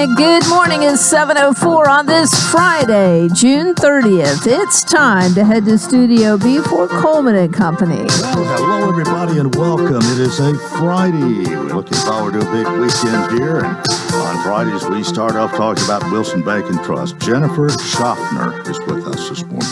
And good morning. It's 7:04 on this Friday, June 30th. It's time to head to Studio B for Coleman and Company. Well, hello, everybody, and welcome. It is a Friday. We're looking forward to a big weekend here. And on Fridays, we start off talking about Wilson Bank and Trust. Jennifer Schaffner is with us this morning.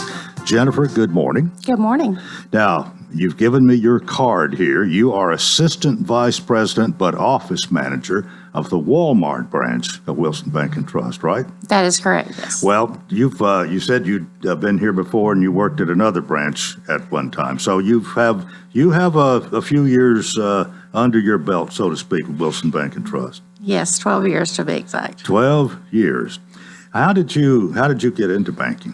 Jennifer, good morning. Good morning. Now, you've given me your card here. You are Assistant Vice President but Office Manager of the Walmart branch of Wilson Bank and Trust, right? That is correct, yes. Well, you said you'd been here before and you worked at another branch at one time. So you have a few years under your belt, so to speak, with Wilson Bank and Trust. Yes, 12 years to be exact. 12 years. How did you get into banking?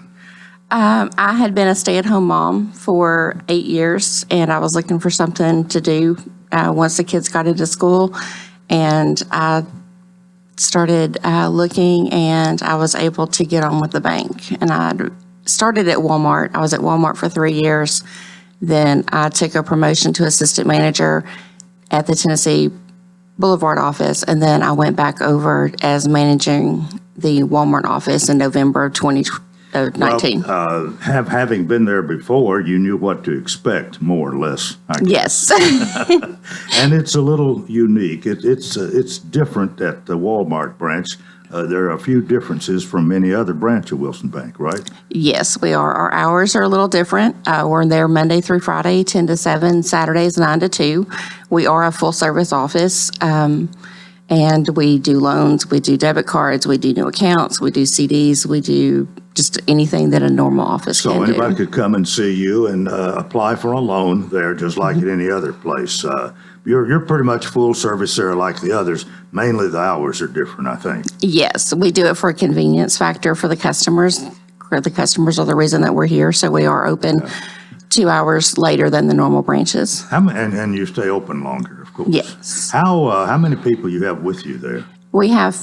I had been a stay-at-home mom for 8 years, and I was looking for something to do once the kids got into school. And I started looking, and I was able to get on with the bank. And I started at Walmart. I was at Walmart for 3 years. Then I took a promotion to assistant manager at the Tennessee Boulevard office, and then I went back over as managing the Walmart office in November of 2019. Well, having been there before, you knew what to expect, more or less. Yes. And it's a little unique. It's different at the Walmart branch. There are a few differences from any other branch of Wilson Bank, right? Yes, we are. Our hours are a little different. We're there Monday through Friday, 10 to 7, Saturdays 9 to 2. We are a full-service office, and we do loans, we do debit cards, we do new accounts, we do CDs, we do just anything that a normal office can do. So anybody could come and see you and apply for a loan there, just like at any other place. You're pretty much full service there like the others. Mainly the hours are different, I think. Yes, we do it for a convenience factor for the customers. The customers are the reason that we're here, so we are open 2 hours later than the normal branches. And you stay open longer, of course. Yes. How many people you have with you there? We have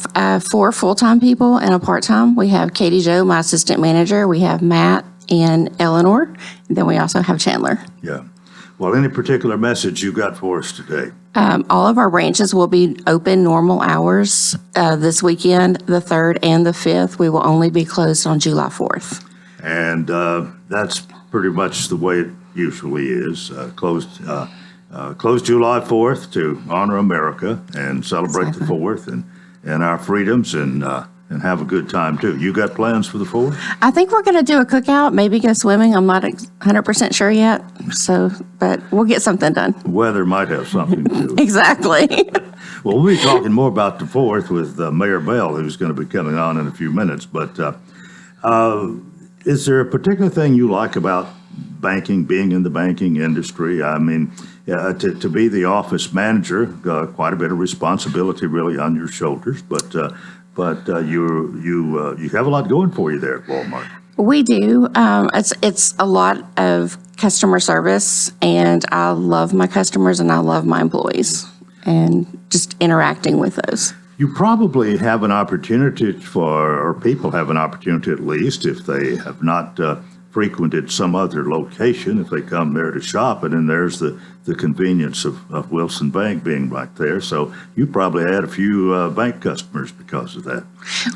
4 full-time people and a part-time. We have Katie Jo, my assistant manager. We have Matt and Eleanor. And then we also have Chandler. Yeah. Well, any particular message you got for us today? All of our branches will be open normal hours this weekend, the 3rd and the 5th. We will only be closed on July 4th. And that's pretty much the way it usually is. Closed July 4th to honor America and celebrate the 4th and our freedoms and have a good time, too. You got plans for the 4th? I think we're going to do a cookout, maybe go swimming. I'm not 100% sure yet, but we'll get something done. Weather might have something to do with it. Exactly. Well, we'll be talking more about the 4th with Mayor Bell, who's going to be coming on in a few minutes. But is there a particular thing you like about banking, being in the banking industry? I mean, to be the office manager, quite a bit of responsibility really on your shoulders, but you have a lot going for you there at Walmart. We do. It's a lot of customer service, and I love my customers and I love my employees and just interacting with those. You probably have an opportunity or people have an opportunity at least, if they have not frequented some other location, if they come there to shop, and then there's the convenience of Wilson Bank being right there. So you probably had a few bank customers because of that.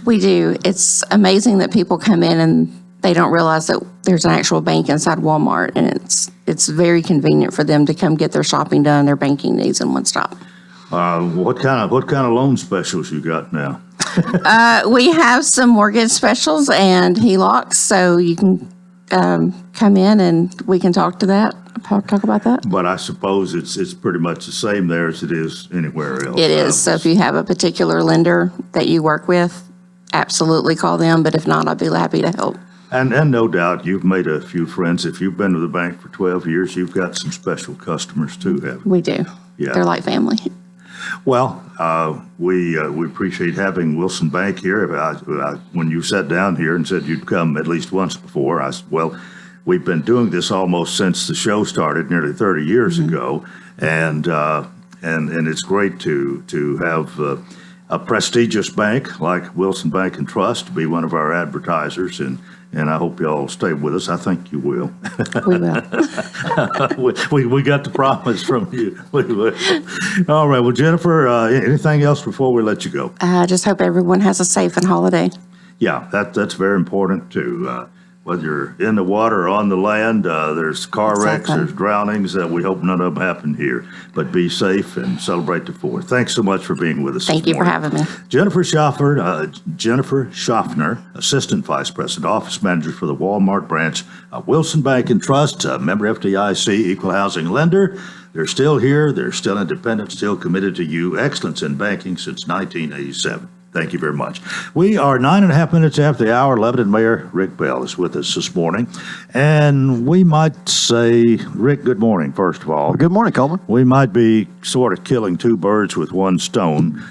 We do. It's amazing that people come in and they don't realize that there's an actual bank inside Walmart, and it's very convenient for them to come get their shopping done, their banking needs in one stop. What kind of loan specials you got now? We have some mortgage specials and HELOCs, so you can come in and we can talk about that. But I suppose it's pretty much the same there as it is anywhere else. It is. So if you have a particular lender that you work with, absolutely call them. But if not, I'd be happy to help. And no doubt you've made a few friends. If you've been to the bank for 12 years, you've got some special customers too, haven't you? We do. Yeah. They're like family. Well, we appreciate having Wilson Bank here. When you sat down here and said you'd come at least once before, I said, well, we've been doing this almost since the show started nearly 30 years ago, and it's great to have a prestigious bank like Wilson Bank and Trust to be one of our advertisers, and I hope y'all stay with us. I think you will. We will. we got the promise from you. We will. All right. Well, Jennifer, anything else before we let you go? I just hope everyone has a safe and holiday. Yeah, that's very important too. Whether you're in the water or on the land, there's car wrecks, Exactly. there's drownings. We hope none of them happen here. But be safe and celebrate the 4th. Thanks so much for being with us. Thank this you for morning. having me. Jennifer Schaffner, Assistant Vice President, Office Manager for the Walmart branch of Wilson Bank and Trust, member FDIC, equal housing lender. They're still here. They're still independent, still committed to you. Excellence in banking since 1987. Thank you very much. We are 9.5 minutes after the hour. Lebanon Mayor Rick Bell is with us this morning. And we might say, Rick, good morning, first of all. Good morning, Coleman. We might be sort of killing two birds with one stone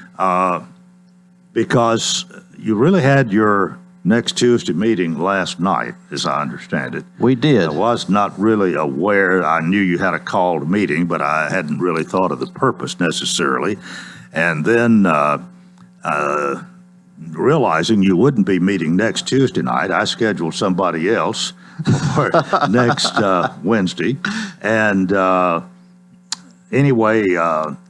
because you really had your next Tuesday meeting last night, as I understand it. We did. I was not really aware. I knew you had a called meeting, but I hadn't really thought of the purpose necessarily. And then realizing you wouldn't be meeting next Tuesday night, I scheduled somebody else for next Wednesday. And anyway,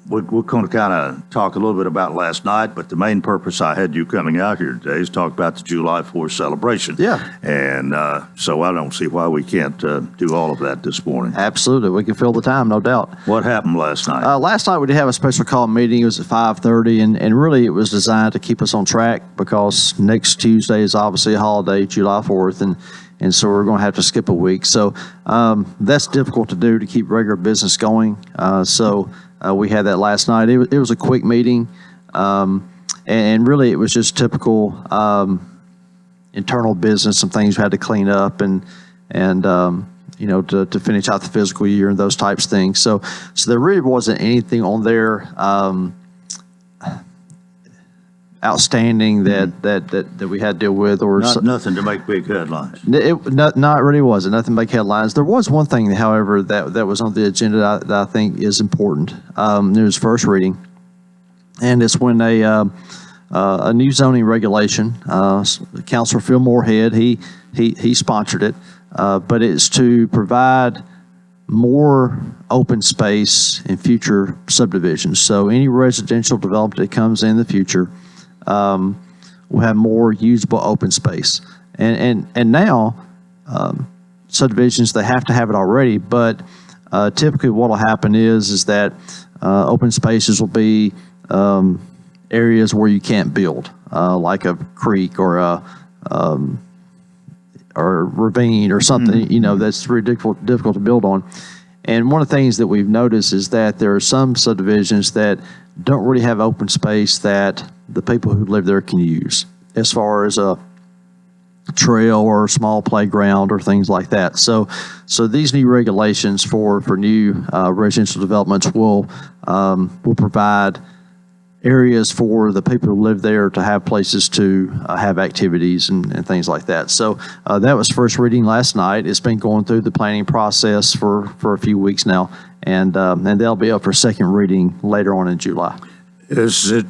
we're going to kind of talk a little bit about last night, but the main purpose I had you coming out here today is talk about the July 4th celebration. Yeah. And so I don't see why we can't do all of that this morning. Absolutely. We can fill the time, no doubt. What happened last night? Last night we did have a special call meeting. It was at 5:30, and really it was designed to keep us on track because next Tuesday is obviously a holiday, July 4th, and so we're going to have to skip a week. So that's difficult to do to keep regular business going. So we had that last night. It was a quick meeting, and really it was just typical internal business, some things we had to clean up and to finish out the fiscal year and those types of things. So there really wasn't anything on there outstanding that we had to deal with, or Nothing to make big headlines. Not really wasn't nothing big headlines. There was one thing, however, that was on the agenda that I think is important. It was first reading, and it's when a new zoning regulation. Councilor Phil Moorhead, he sponsored it, but it's to provide more open space in future subdivisions. So any residential development that comes in the future will have more usable open space. And now subdivisions, they have to have it already, but typically what will happen is that open spaces will be areas where you can't build, like a creek or a ravine or something, that's very difficult to build on. And one of the things that we've noticed is that there are some subdivisions that don't really have open space that the people who live there can use, as far as a trail or a small playground or things like that. So these new regulations for new residential developments will provide areas for the people who live there to have places to have activities and things like that. So that was first reading last night. It's been going through the planning process for a few weeks now, and they'll be up for second reading later on in July. Is it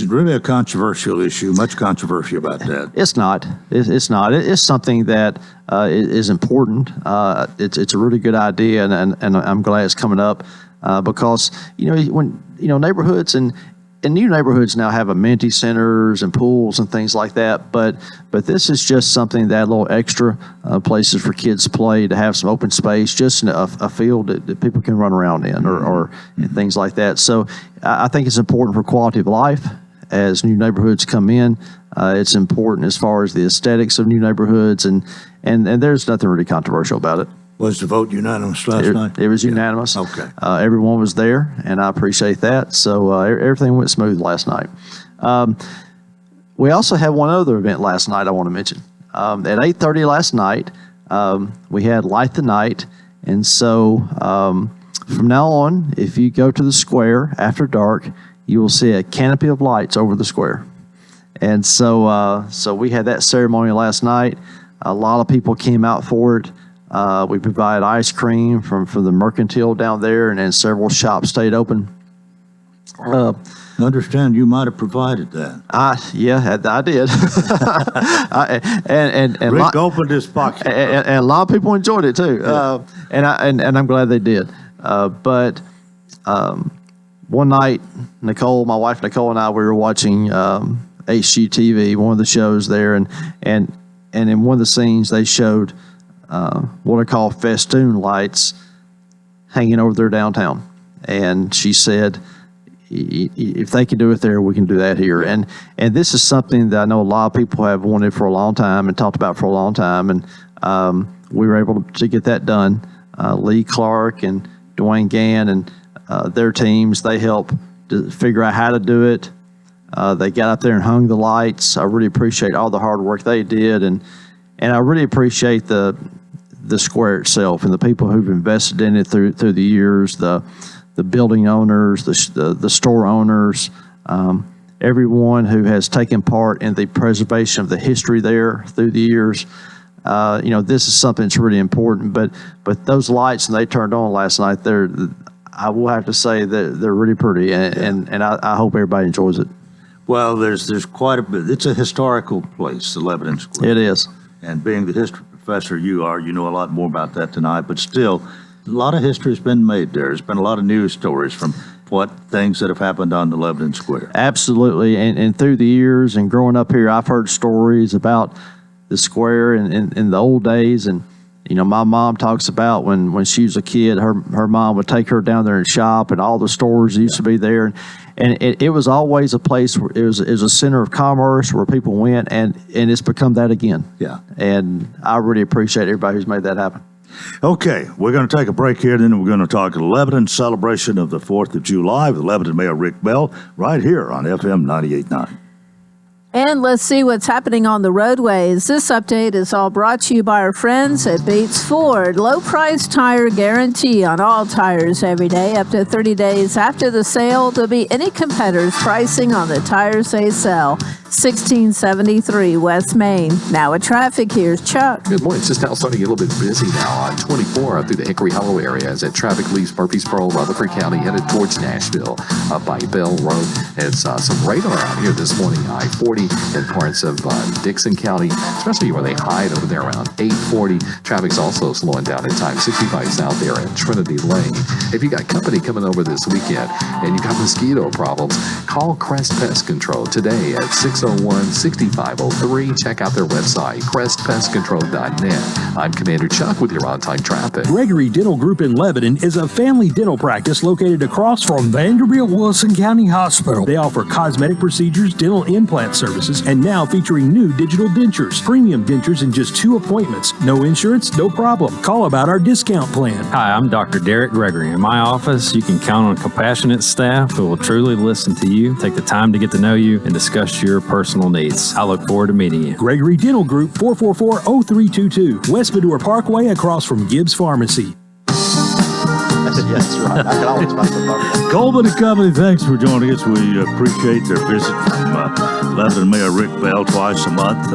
really a controversial issue? Much controversy about that? It's not. It's not. It's something that is important. It's a really good idea, and I'm glad it's coming up because when neighborhoods and new neighborhoods now have amenity centers and pools and things like that. But this is just something that a little extra places for kids to play, to have some open space, just in a field that people can run around in or things like that. So I think it's important for quality of life as new neighborhoods come in. It's important as far as the aesthetics of new neighborhoods, and there's nothing really controversial about it. Was the vote unanimous last night? It was unanimous. Okay. Everyone was there, and I appreciate that. So everything went smooth last night. We also had one other event last night I want to mention. At 8:30 last night, we had Light the Night. And so from now on, if you go to the square after dark, you will see a canopy of lights over the square. And so we had that ceremony last night. A lot of people came out for it. We provide ice cream from the Mercantile down there, and then several shops stayed open. I understand you might have provided that. Yeah, I did. and Rick opened his pocket. and a lot of people enjoyed it too. Yeah. And I'm glad they did. But one night, my wife Nicole, and I, we were watching HGTV, one of the shows there, and in one of the scenes they showed what I call festoon lights hanging over their downtown, and she said, if they can do it there, we can do that here. And this is something that I know a lot of people have wanted for a long time and talked about for a long time. And we were able to get that done. Lee Clark and Dwayne Gann and their teams, they helped to figure out how to do it. They got up there and hung the lights. I really appreciate all the hard work they did. And I really appreciate the square itself and the people who've invested in it through the years, the building owners, the store owners, everyone who has taken part in the preservation of the history there through the years. This is something that's really important. But those lights, when they turned on last night, I will have to say that they're really pretty, and I hope everybody enjoys it. Well, there's quite a bit. It's a historical place, the Lebanon Square. It is. And being the history professor you are, you know a lot more about that tonight. But still, a lot of history has been made there. There's been a lot of news stories from things that have happened on the Lebanon Square. Absolutely. And through the years and growing up here, I've heard stories about the square in the old days. And, my mom talks about when she was a kid, her mom would take her down there and shop, and all the stores used to be there. And it was always a place where it was a center of commerce where people went, and it's become that again. Yeah. And I really appreciate everybody who's made that happen. Okay, we're going to take a break here, and then we're going to talk Lebanon celebration of the 4th of July with Lebanon Mayor Rick Bell right here on FM 98.9. And let's see what's happening on the roadways. This update is all brought to you by our friends at Bates Ford. Low price tire guarantee on all tires every day. Up to 30 days after the sale, there'll be any competitor's pricing on the tires they sell. 1673 West Main. Now with traffic, here's Chuck. Good morning. It's just now starting to get a little bit busy now on 24 through the Hickory Hollow area as that traffic leaves Murfreesboro, Rutherford County, headed towards Nashville up by Bell Road. It's some radar out here this morning, I-40 in parts of Dixon County, especially where they hide over there around 840. Traffic's also slowing down at times 65 south there at Trinity Lane. If you got company coming over this weekend and you got mosquito problems, call Crest Pest Control today at 601-6503. Check out their website, crestpestcontrol.net. I'm Commander Chuck with your on-time traffic. Gregory Dental Group in Lebanon is a family dental practice located across from Vanderbilt Wilson County Hospital. They offer cosmetic procedures, dental implant services, and now featuring new digital dentures. Premium dentures in just 2 appointments. No insurance, no problem. Call about our discount plan. Hi, I'm Dr. Derek Gregory. In my office, you can count on compassionate staff who will truly listen to you, take the time to get to know you, and discuss your personal needs. I look forward to meeting you. Gregory Dental Group, 444-0322, West Medora Parkway, across from Gibbs Pharmacy. Yes, right. I can always make the Coleman and Company, thanks for joining us. We appreciate their visit from Lebanon Mayor Rick Bell twice a month.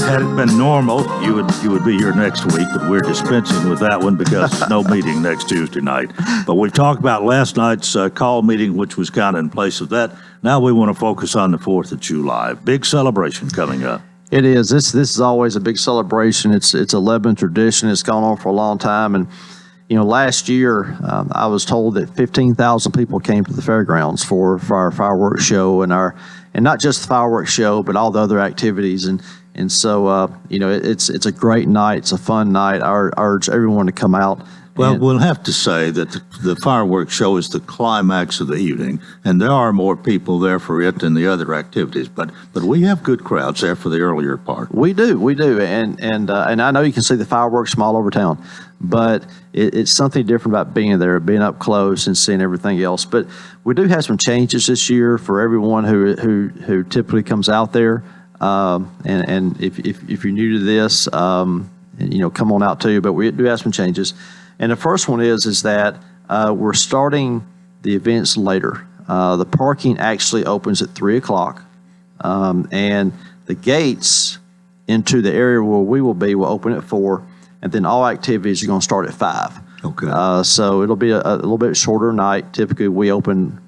Had it been normal, you would be here next week, but we're dispensing with that one because there's no meeting next Tuesday night. But we talked about last night's call meeting, which was kind of in place of that. Now we want to focus on the 4th of July. Big celebration coming up. It is. This is always a big celebration. It's a Lebanon tradition. It's gone on for a long time. And last year I was told that 15,000 people came to the fairgrounds for our fireworks show and not just the fireworks show, but all the other activities. And so it's a great night. It's a fun night. I urge everyone to come out. Well, we'll have to say that the fireworks show is the climax of the evening, and there are more people there for it than the other activities. But we have good crowds there for the earlier part. We do, and I know you can see the fireworks from all over town, but it's something different about being there, being up close and seeing everything else. But we do have some changes this year for everyone who typically comes out there. And if you're new to this, come on out too. But we do have some changes. And the first one is that we're starting the events later. The parking actually opens at 3 o'clock, and the gates into the area where we will be will open at 4, and then all activities are going to start at 5. Okay. So it'll be a little bit shorter night. Typically, we open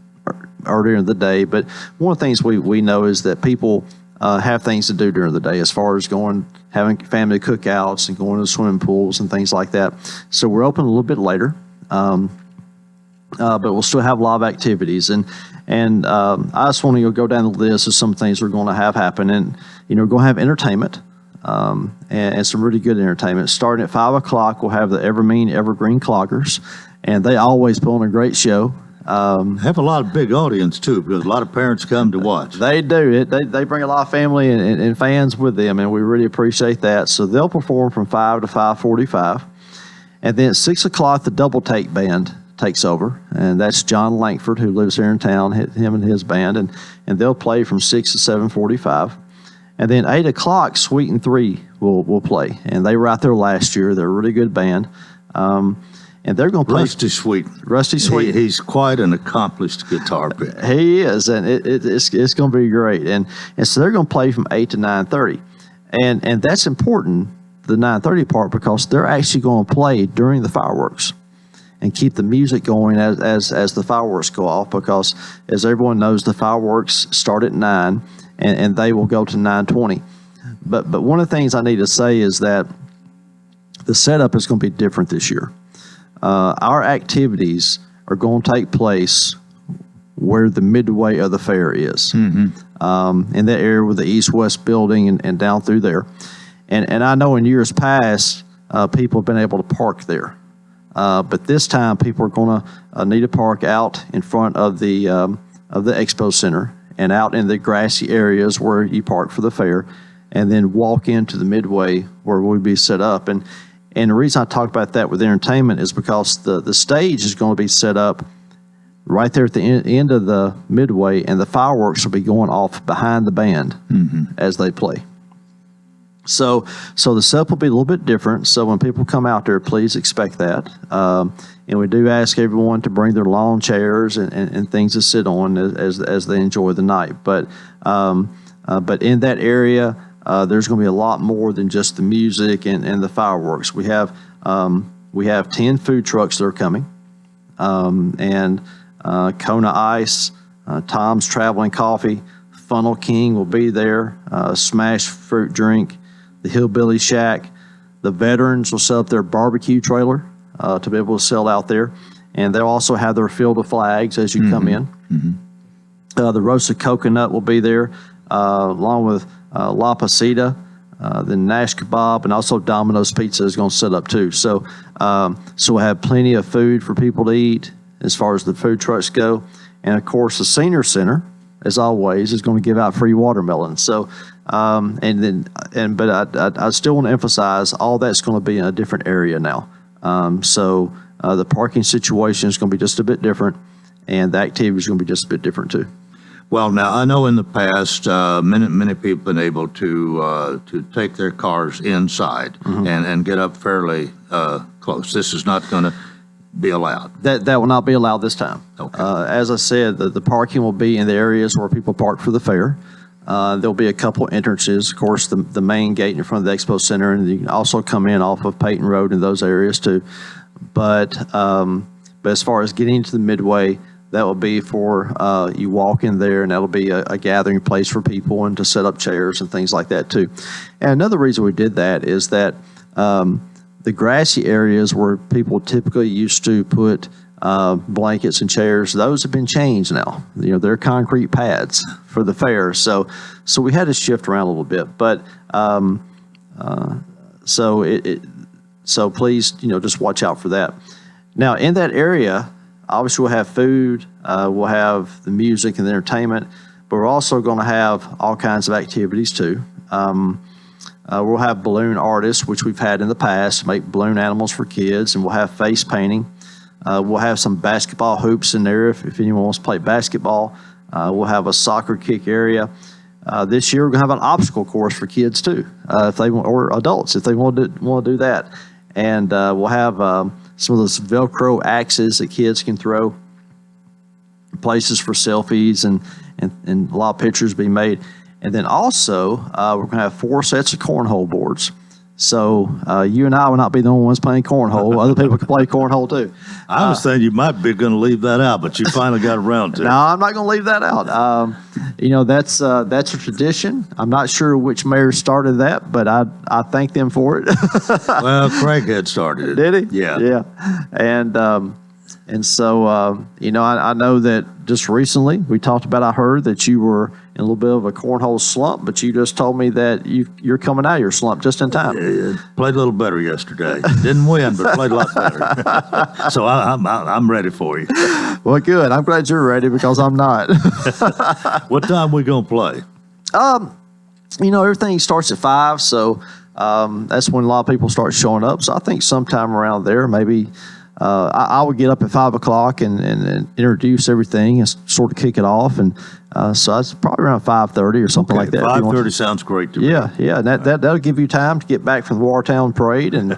earlier in the day, but one of the things we know is that people have things to do during the day as far as having family cookouts and going to swimming pools and things like that. So we're open a little bit later, but we'll still have a lot of activities. And I just want to go down the list of some things we're going to have happen. And, we're going to have entertainment and some really good entertainment. Starting at 5 o'clock, we'll have the Evergreen Cloggers, and they always put on a great show. Have a lot of big audience too, because a lot of parents come to watch. They do. They bring a lot of family and fans with them, and we really appreciate that. So they'll perform from 5 to 5:45. And then at 6 o'clock, the Double Take Band takes over, and that's John Langford, who lives here in town, him and his band, and they'll play from 6 to 7:45. And then 8 o'clock, Sweet and Three will play, and they were out there last year. They're a really good band. And they're going to play Rusty Sweet. Rusty Sweet. He's quite an accomplished guitar player. He is, and it's going to be great. And so they're going to play from 8 to 9:30, and that's important, the 9:30 part, because they're actually going to play during the fireworks and keep the music going as the fireworks go off, because as everyone knows, the fireworks start at 9 and they will go to 9:20. But one of the things I need to say is that the setup is going to be different this year. Our activities are going to take place where the midway of the fair is, in that area with the east-west building and down through there. And I know in years past, people have been able to park there. But this time, people are going to need to park out in front of the expo center and out in the grassy areas where you park for the fair, and then walk into the midway where we'll be set up. And the reason I talk about that with entertainment is because the stage is going to be set up right there at the end of the midway, and the fireworks will be going off behind the band as they play. So the setup will be a little bit different. So when people come out there, please expect that. And we do ask everyone to bring their lawn chairs and things to sit on as they enjoy the night. But in that area, there's going to be a lot more than just the music and the fireworks. We have 10 food trucks that are coming, and Kona Ice, Tom's Traveling Coffee, Funnel King will be there, Smash Fruit Drink, the Hillbilly Shack. The veterans will set up their barbecue trailer to be able to sell out there, and they'll also have their field of flags as you come in. The roasted coconut will be there, along with La Pasita, the Nash Kebab, and also Domino's Pizza is going to set up too. So we'll have plenty of food for people to eat as far as the food trucks go. And of course, the senior center, as always, is going to give out free watermelons. So, but I still want to emphasize all that's going to be in a different area now. So the parking situation is going to be just a bit different, and the activity is going to be just a bit different too. Well, now I know in the past, many people have been able to take their cars inside and get up fairly close. This is not going to be allowed. That will not be allowed this time. Okay. As I said, the parking will be in the areas where people park for the fair. There'll be a couple entrances, of course, the main gate in front of the Expo Center, and you can also come in off of Peyton Road in those areas too. But as far as getting into the midway, that will be for you walk in there, and that'll be a gathering place for people and to set up chairs and things like that too. And another reason we did that is that the grassy areas where people typically used to put blankets and chairs, those have been changed now. They're concrete pads for the fair. So we had to shift around a little bit. But so please, just watch out for that. Now in that area, obviously we'll have food, we'll have the music and the entertainment, but we're also going to have all kinds of activities too. We'll have balloon artists, which we've had in the past, make balloon animals for kids, and we'll have face painting. We'll have some basketball hoops in there if anyone wants to play basketball. We'll have a soccer kick area. This year we're going to have an obstacle course for kids too, if they want, or adults if they want to do that. And we'll have some of those Velcro axes that kids can throw, places for selfies and a lot of pictures being made. And then also we're going to have 4 sets of cornhole boards. So you and I will not be the only ones playing cornhole. Other people can play cornhole too. I was thinking you might be going to leave that out, but you finally got around to it. No, I'm not going to leave that out. That's a tradition. I'm not sure which mayor started that, but I thank them for it. Well, Craig had started it. Did he? Yeah. Yeah. And so, I know that just recently we talked about, I heard that you were in a little bit of a cornhole slump, but you just told me that you're coming out of your slump just in time. Yeah, played a little better yesterday. Didn't win, but played a lot better. So I'm ready for you. Well, good. I'm glad you're ready because I'm not. What time we going to play? Everything starts at 5, so that's when a lot of people start showing up. So I think sometime around there, maybe I would get up at 5 o'clock and introduce everything and sort of kick it off. And so that's probably around 5:30 or something like that. 5:30 sounds great to me. Yeah. And that'll give you time to get back from the Watertown Parade and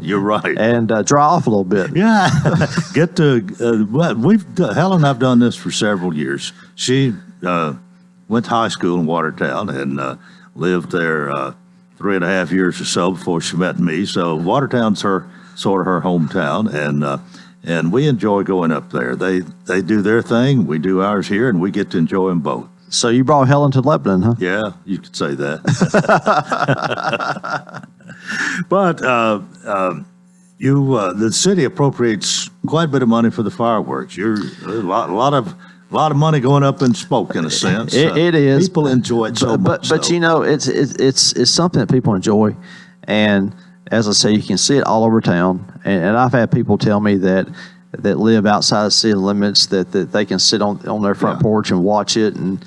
you're right. And dry off a little bit. Yeah. Get to Helen and I've done this for several years. She went to high school in Watertown and lived there 3.5 years or so before she met me. So Watertown's sort of her hometown, and we enjoy going up there. They do their thing, we do ours here, and we get to enjoy them both. So you brought Helen to Lebanon, huh? Yeah, you could say that. But the city appropriates quite a bit of money for the fireworks. A lot of money going up in smoke, in a sense. It is. People enjoy it so much. But it's something that people enjoy, and as I say, you can see it all over town. And I've had people tell me that live outside the city limits that they can sit on their front porch and watch it. And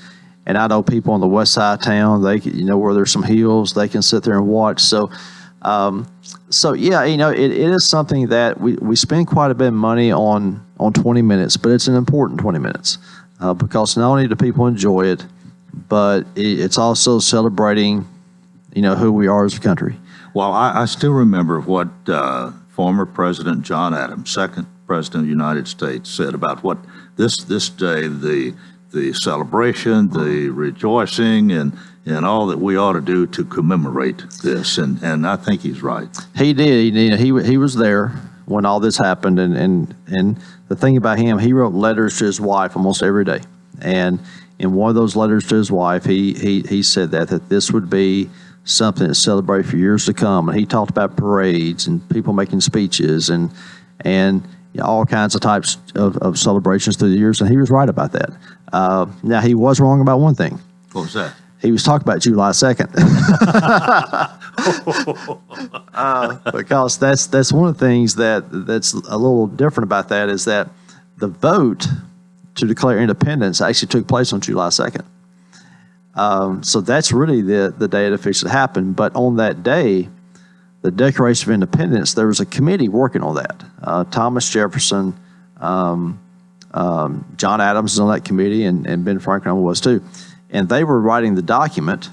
I know people on the west side of town, where there's some hills, they can sit there and watch. So it is something that we spend quite a bit of money on 20 minutes, but it's an important 20 minutes because not only do people enjoy it, but it's also celebrating, who we are as a country. Well, I still remember what former President John Adams, second President of the United States, said about what this day, the celebration, the rejoicing, and all that we ought to do to commemorate this. And I think he's right. He did. He was there when all this happened. And the thing about him, he wrote letters to his wife almost every day. And in one of those letters to his wife, he said that this would be something to celebrate for years to come. And he talked about parades and people making speeches and all kinds of types of celebrations through the years. And he was right about that. Now, he was wrong about one thing. What was that? He was talking about July 2nd. Because that's one of the things that's a little different about that is that the vote to declare independence actually took place on July 2nd. So that's really the day it officially happened. But on that day, the Declaration of Independence, there was a committee working on that. Thomas Jefferson, John Adams was on that committee, and Ben Franklin was too. And they were writing the document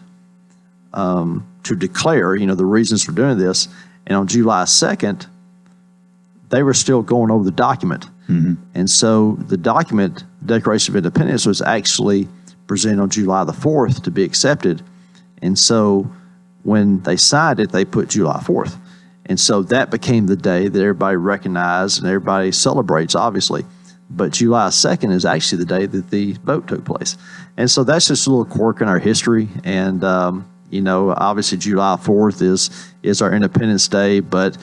to declare, the reasons for doing this. And on July 2nd, they were still going over the document. Mm-hmm. And so the document, Declaration of Independence, was actually presented on July the 4th to be accepted. And so when they signed it, they put July 4th. And so that became the day that everybody recognized and everybody celebrates, obviously. But July 2nd is actually the day that the vote took place. And so that's just a little quirk in our history. And, obviously July 4th is our Independence Day. But,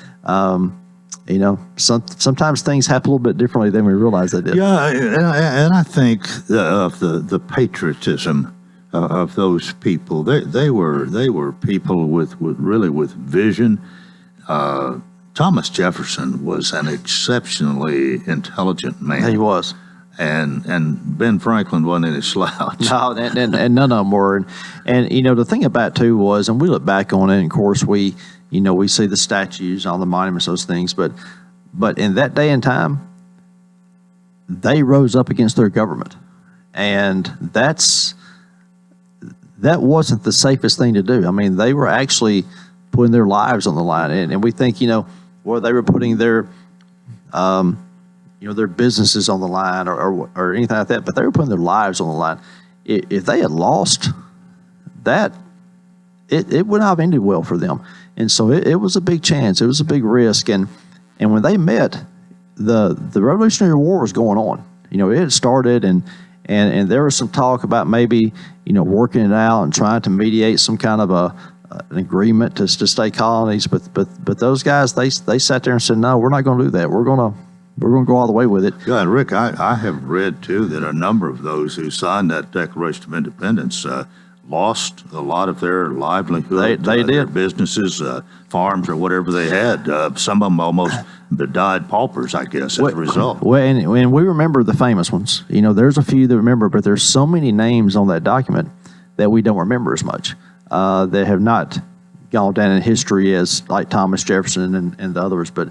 sometimes things happen a little bit differently than we realize they did. Yeah, and I think of the patriotism of those people. They were people with vision. Thomas Jefferson was an exceptionally intelligent man. He was. And Ben Franklin wasn't any slouch. No, and none of them were. And the thing about it too was, and we look back on it, and of course we see the statues on the monuments, those things, but in that day and time, they rose up against their government. And that wasn't the safest thing to do. I mean, they were actually putting their lives on the line. And we think, they were putting their businesses on the line or anything like that, but they were putting their lives on the line. If they had lost that, it would not have ended well for them. And so it was a big chance. It was a big risk. And when they met, the Revolutionary War was going on. It had started, and there was some talk about maybe, working it out and trying to mediate some kind of an agreement to stay colonies. But those guys, they sat there and said, no, we're not going to do that. We're going to go all the way with it. Yeah, and Rick, I have read too that a number of those who signed that Declaration of Independence lost a lot of their livelihood. They did. Their businesses, farms, or whatever they had. Some of them almost died paupers, I guess, as a result. Well, and we remember the famous ones. There's a few that remember, but there's so many names on that document that we don't remember as much. That have not gone down in history as like Thomas Jefferson and the others, but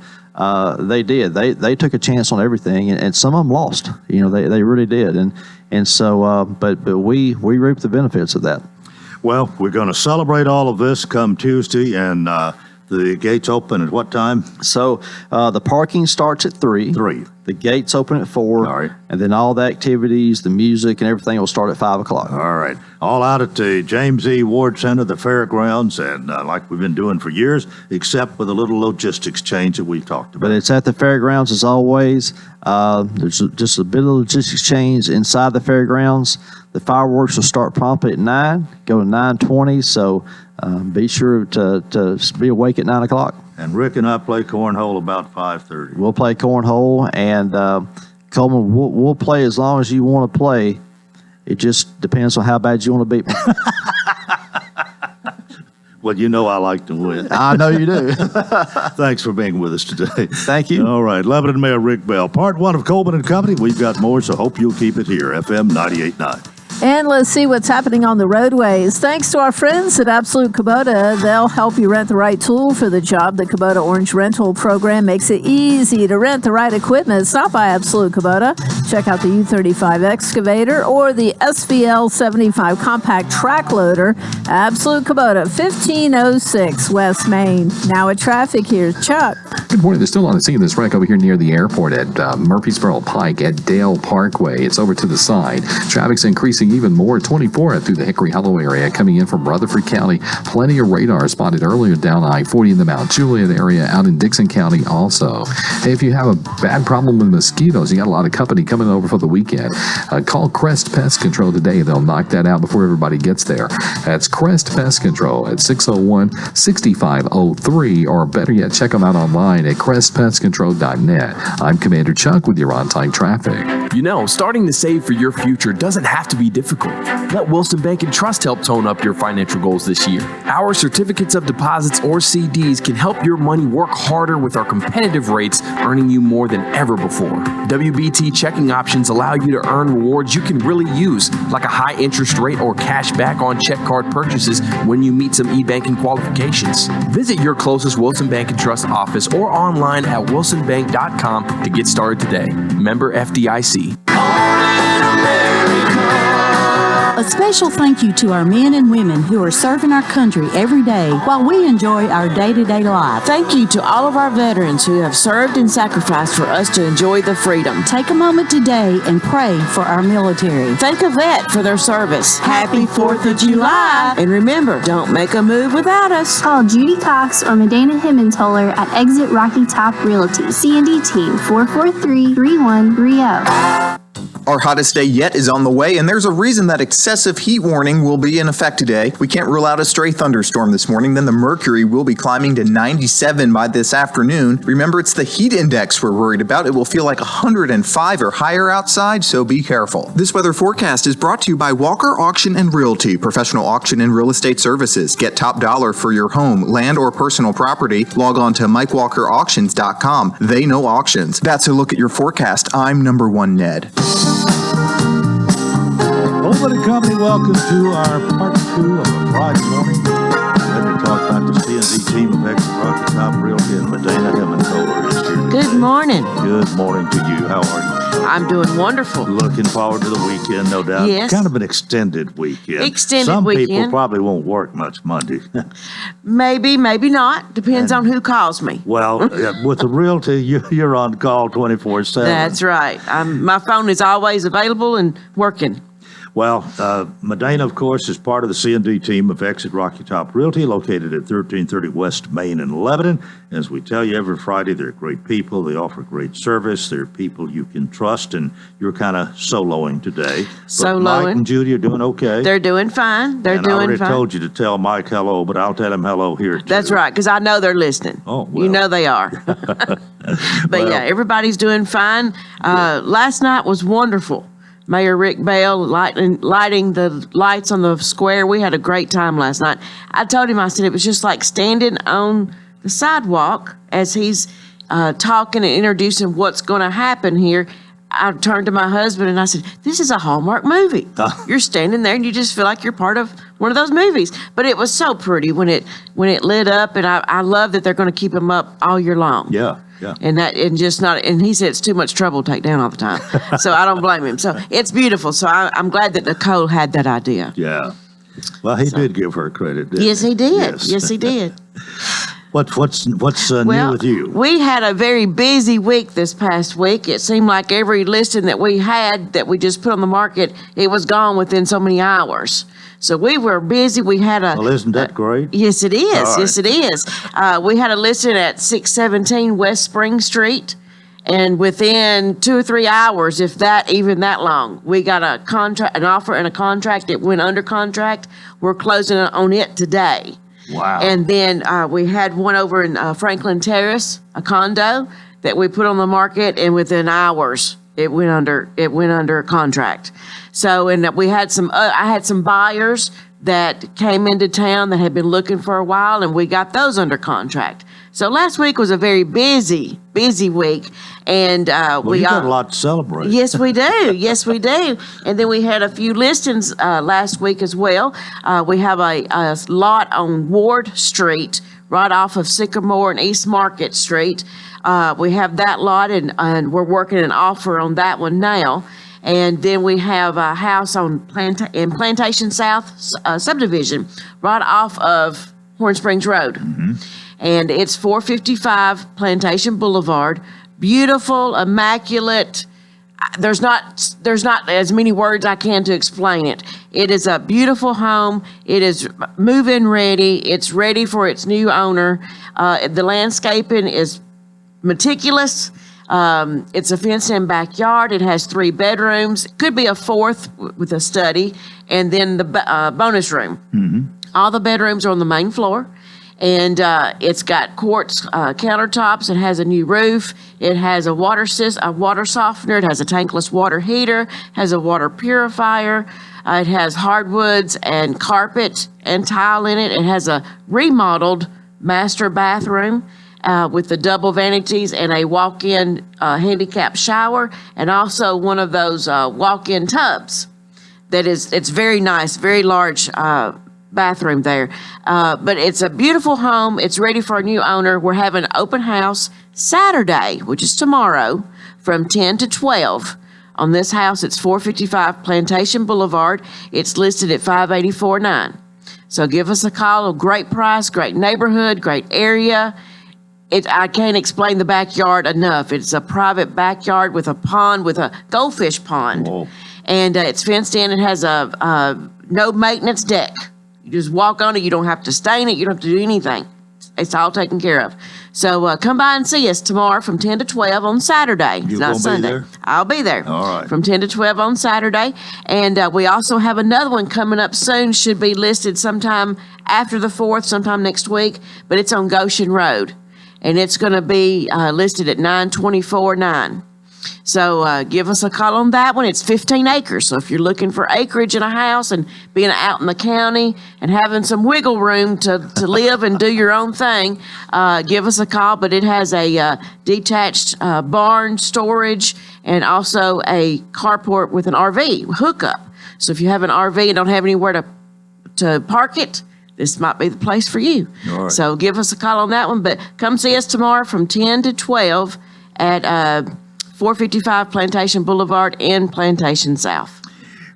they did. They took a chance on everything, and some of them lost. They really did, and so but we reap the benefits of that. Well, we're going to celebrate all of this come Tuesday, and the gates open at what time? So the parking starts at 3. 3. The gates open at 4. All right. And then all the activities, the music, and everything will start at 5 o'clock. All right. All out at the James E. Ward Center, the fairgrounds, and like we've been doing for years, except with a little logistics change that we've talked about. But it's at the fairgrounds as always. There's just a bit of logistics change inside the fairgrounds. The fireworks will start promptly at 9, go to 9:20. So be sure to be awake at 9 o'clock. And Rick and I play cornhole about 5:30. We'll play cornhole, and Coleman, we'll play as long as you want to play. It just depends on how bad you want to beat me. Well, I like to win. I know you do. Thanks for being with us today. Thank you. All right. Lebanon Mayor Rick Bell, part 1 of Coleman and Company. We've got more, so hope you'll keep it here. FM 98.9. And let's see what's happening on the roadways. Thanks to our friends at Absolute Kubota, they'll help you rent the right tool for the job. The Kubota Orange Rental Program makes it easy to rent the right equipment. Stop by Absolute Kubota. Check out the U35 excavator or the SVL 75 compact track loader. Absolute Kubota, 1506 West Main. Now at traffic, here's Chuck. Good morning. They're still on the scene of this wreck over here near the airport at Murfreesboro Pike at Dale Parkway. It's over to the side. Traffic's increasing even more. 24 through the Hickory Hollow area coming in from Rutherford County. Plenty of radar spotted earlier down I-40 in the Mount Juliet area out in Dixon County also. Hey, if you have a bad problem with mosquitoes, you got a lot of company coming over for the weekend, call Crest Pest Control today. They'll knock that out before everybody gets there. That's Crest Pest Control at 601-6503, or better yet, check them out online at crestpestcontrol.net. I'm Commander Chuck with your on-time traffic. Starting to save for your future doesn't have to be difficult. Let Wilson Bank and Trust help tone up your financial goals this year. Our certificates of deposits or CDs can help your money work harder with our competitive rates, earning you more than ever before. WBT checking options allow you to earn rewards you can really use, like a high interest rate or cash back on check card purchases when you meet some e-banking qualifications. Visit your closest Wilson Bank and Trust office or online at wilsonbank.com to get started today. Member FDIC. A special thank you to our men and women who are serving our country every day while we enjoy our day-to-day life. Thank you to all of our veterans who have served and sacrificed for us to enjoy the freedom. Take a moment today and pray for our military. Thank a vet for their service. Happy 4th of July. And remember, don't make a move without us. Call Judy Cox or Medina Himmentoller at Exit Rocky Top Realty. C&D Team 443-3130. Our hottest day yet is on the way, and there's a reason that excessive heat warning will be in effect today. We can't rule out a stray thunderstorm this morning. Then the mercury will be climbing to 97 by this afternoon. Remember, it's the heat index we're worried about. It will feel like 105 or higher outside, so be careful. This weather forecast is brought to you by Walker Auction and Realty, professional auction and real estate services. Get top dollar for your home, land, or personal property. Log on to MikeWalkerAuctions.com. They know auctions. That's a look at your forecast. I'm number 1 Ned. Coleman and Company, welcome to our part 2 of a Friday morning. Let me talk about the C&D team of Exit Rocky Top Realty, and Medina Himmentoller is here today. Good morning. Good morning to you. How are you? I'm doing wonderful. Looking forward to the weekend, no doubt. Yes. Kind of an extended weekend. Some people probably won't work much Monday. Maybe, maybe not. Depends on who calls me. Well, with the realty, you're on call 24/7. That's right. My phone is always available and working. Well, Medina, of course, is part of the C&D team of Exit Rocky Top Realty, located at 1330 West Main in Lebanon. As we tell you every Friday, they're great people. They offer great service. They're people you can trust, and you're kind of soloing today. But Mike and Judy are doing okay. They're doing fine. They're doing I already fine. told you to tell Mike hello, but I'll tell him hello here, too. That's right, because I know they're listening. Oh, well. You know they are. But yeah, everybody's doing fine. Last night was wonderful. Mayor Rick Bell lighting the lights on the square. We had a great time last night. I told him, I said, it was just like standing on the sidewalk as he's talking and introducing what's going to happen here. I turned to my husband and I said, this is a Hallmark movie. You're standing there and you just feel like you're part of one of those movies. But it was so pretty when it lit up, and I love that they're going to keep them up all year long. Yeah. Yeah. And he said it's too much trouble to take down all the time. So I don't blame him. So it's beautiful. So I'm glad that Nicole had that idea. Yeah. Well, he did give her credit, didn't Yes, he did. Yes. Yes, he did. What's new with you? We had a very busy week this past week. It seemed like every listing that we had that we just put on the market, it was gone within so many hours. So we were busy. We had a. Well, isn't that great? Yes, it is. Right. Yes, it is. We had a listing at 617 West Spring Street, and within 2 or 3 hours, if that even that long, we got a contract, an offer, and a contract. It went under contract. We're closing on it today. Wow. And then we had one over in Franklin Terrace, a condo that we put on the market, and within hours it went under contract. So, and we had I had some buyers that came into town that had been looking for a while, and we got those under contract. So last week was a very busy week, and we got a lot to celebrate. Yes, we do. Yes, we do. And then we had a few listings last week as well. We have a lot on Ward Street, right off of Sycamore and East Market Street. We have that lot, and we're working an offer on that one now. And then we have a house in Plantation South subdivision, right off of Horn Springs Road. Mm-hmm. And it's 455 Plantation Boulevard. Beautiful, immaculate. There's not as many words I can to explain it. It is a beautiful home. It is move-in ready. It's ready for its new owner. The landscaping is meticulous. It's a fenced-in backyard. It has 3 bedrooms. It could be a 4th with a study, and then the bonus room. Mm-hmm. All the bedrooms are on the main floor, and it's got quartz countertops. It has a new roof. It has a water softener. It has a tankless water heater. Has a water purifier. It has hardwoods and carpet and tile in it. It has a remodeled master bathroom. With the double vanities and a walk-in handicap shower, and also one of those walk-in tubs. It's very nice, very large bathroom there. But it's a beautiful home. It's ready for a new owner. We're having an open house Saturday, which is tomorrow, from 10 to 12. On this house, it's 455 Plantation Boulevard. It's listed at $584,900. So give us a call. A great price, great neighborhood, great area. I can't explain the backyard enough. It's a private backyard with a pond, with a goldfish pond. Whoa. And it's fenced in. It has a no maintenance deck. You just walk on it. You don't have to stain it. You don't have to do anything. It's all taken care of. So come by and see us tomorrow from 10 to 12 on Saturday. You not gonna Sunday. be there? I'll be there. All right. From 10 to 12 on Saturday. And we also have another one coming up soon. Should be listed sometime after the 4th, sometime next week. But it's on Goshen Road. And it's going to be listed at $924,900. So give us a call on that one. It's 15 acres. So if you're looking for acreage in a house and being out in the county and having some wiggle room to live and do your own thing, give us a call. But it has a detached barn storage and also a carport with an RV hookup. So if you have an RV and don't have anywhere to park it, this might be the place for you. All right. So give us a call on that one. But come see us tomorrow from 10 to 12 at 455 Plantation Boulevard in Plantation South.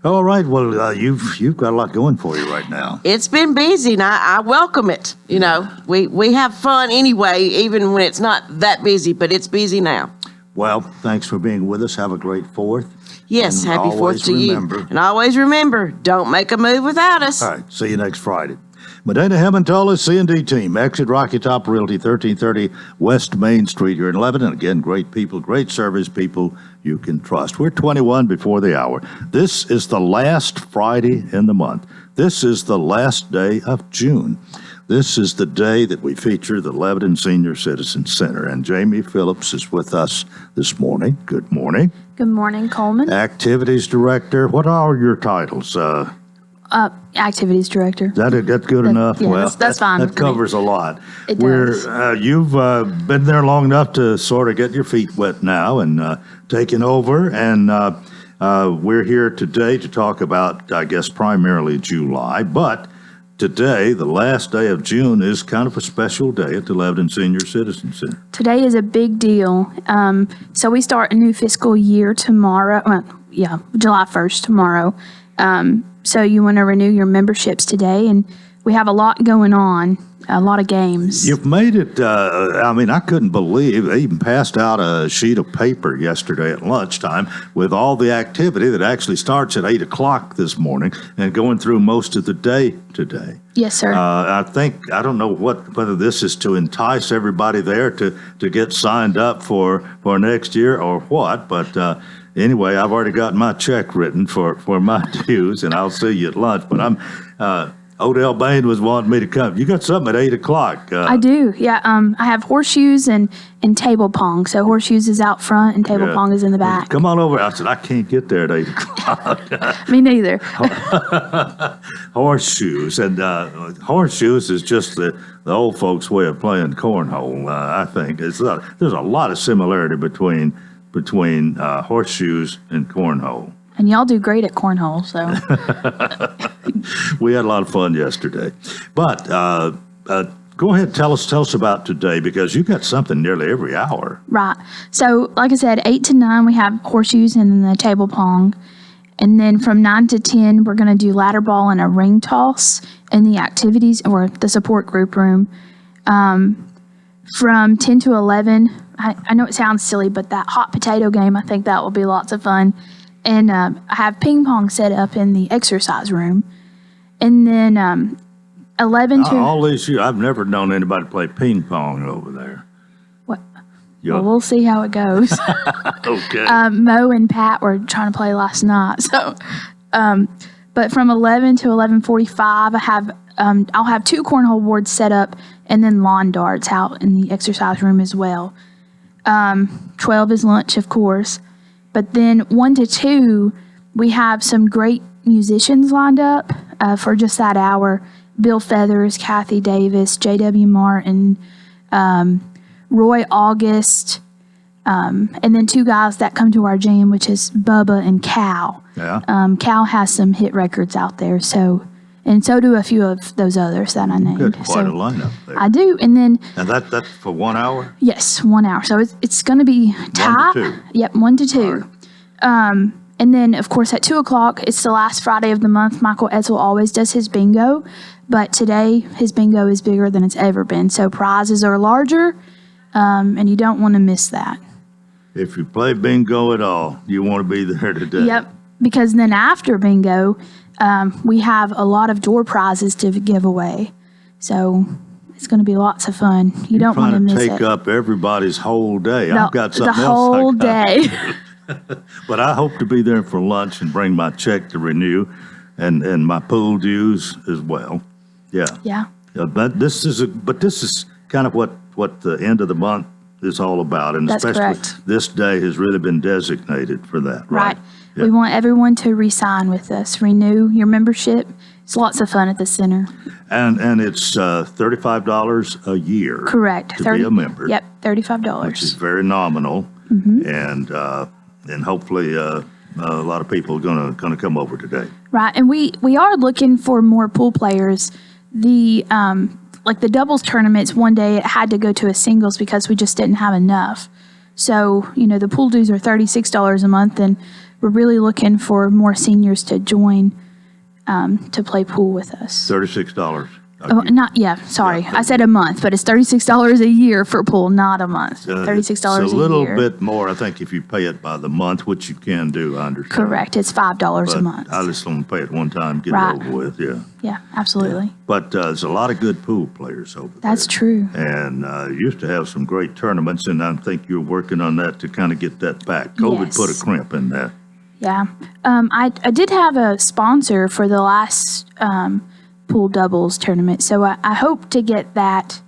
All right. Well, you've got a lot going for you right now. It's been busy, and I welcome it. You know, we have fun anyway, even when it's not that busy, but it's busy now. Well, thanks for being with us. Have a great 4th. Yes, And happy 4th always to remember. you. And always remember, don't make a move without us. All right, see you next Friday. Medina Hemmentola, C&D team, exit Rocky Top Realty, 1330 West Main Street here in Lebanon. Again, great people, great service, people you can trust. We're 21 before the hour. This is the last Friday in the month. This is the last day of June. This is the day that we feature the Lebanon Senior Citizen Center. And Jamie Phillips is with us this morning. Good morning. Good morning, Coleman. Activities Director. What are your titles? Activities Director. That's good enough? Yeah, Well, that's fine That for me. covers a lot. It does. You've been there long enough to sort of get your feet wet now and taken over. And we're here today to talk about, I guess, primarily July. But today, the last day of June, is kind of a special day at the Lebanon Senior Citizen Center. Today is a big deal. So we start a new fiscal year tomorrow. July 1st, tomorrow. So you want to renew your memberships today, and we have a lot going on, a lot of games. You've made it, I couldn't believe they even passed out a sheet of paper yesterday at lunchtime with all the activity that actually starts at 8 o'clock this morning and going through most of the day today. Yes, sir. I don't know whether this is to entice everybody there to get signed up for next year or what, but anyway, I've already got my check written for my dues, and I'll see you at lunch. But Odell Bain was wanting me to come. You got something at 8 o'clock. I do, yeah. I have horseshoes and table pong. So horseshoes is out front and table pong is in the back. Come on over. I said, I can't get there at 8 o'clock. Me neither. Horseshoes. And horseshoes is just the old folks' way of playing cornhole, I think. There's a lot of similarity between horseshoes and cornhole. And y'all do great at cornhole, so. We had a lot of fun yesterday. But go ahead, tell us about today, because you got something nearly every hour. Right. So, like I said, 8 to 9, we have horseshoes and then the table pong. And then from 9 to 10, we're going to do ladder ball and a ring toss in the activities or the support group room. From 10 to 11, I know it sounds silly, but that hot potato game, I think that will be lots of fun. And I have ping pong set up in the exercise room. And then 11 to... All these years, I've never known anybody play ping pong over there. What? Yeah. Well, we'll see how it goes. Okay. Mo and Pat were trying to play last night. So, but from 11 to 11:45, I'll have 2 cornhole boards set up and then lawn darts out in the exercise room as well. 12 is lunch, of course. But then 1 to 2, we have some great musicians lined up for just that hour. Bill Feathers, Kathy Davis, J.W. Martin, Roy August, and then 2 guys that come to our jam, which is Bubba and Cal. Yeah. Cal has some hit records out there, so do a few of those others that I named. Good, quite a lineup there. I do, and then... And that's for 1 hour? Yes, 1 hour. So it's going to be tight. 1 to 2. Yep, 1 to 2. Right. And then, of course, at 2 o'clock, it's the last Friday of the month. Michael Etzel always does his bingo, but today his bingo is bigger than it's ever been. So prizes are larger, and you don't want to miss that. If you play bingo at all, you want to be there today. Yep, because then after bingo, we have a lot of door prizes to give away. So it's going to be lots of fun. You don't want to miss it. Trying to take up everybody's whole day. I've got something the else whole day. But I hope to be there for lunch and bring my check to renew and my pool dues as well. Yeah. Yeah. But this is kind of what the end of the month is all about. And That's especially correct. this day has really been designated for that, right? Yeah. We want everyone to re-sign with us, renew your membership. It's lots of fun at the center. And it's $35 a year. Correct. To be a member. Yep, $35. Which is very nominal. Mm-hmm. And hopefully a lot of people are gonna come over today. Right, and we are looking for more pool players. The like the doubles tournaments, one day it had to go to a singles because we just didn't have enough. So, the pool dues are $36 a month, and we're really looking for more seniors to join to play pool with us. $36. Sorry. I said a month, but it's $36 a year for a pool, not a month. $36 It's a a little year. bit more, I think, if you pay it by the month, which you can do, I understand. Correct. It's $5 a But month. I just want to pay it one time, get Right. it over with, yeah. Yeah, absolutely. But there's a lot of good pool players over there. That's true. And used to have some great tournaments, and I think you're working on that to kind of get that back. COVID Yes. put a crimp in that. Yeah. I did have a sponsor for the last pool doubles tournament, so I hope to get that,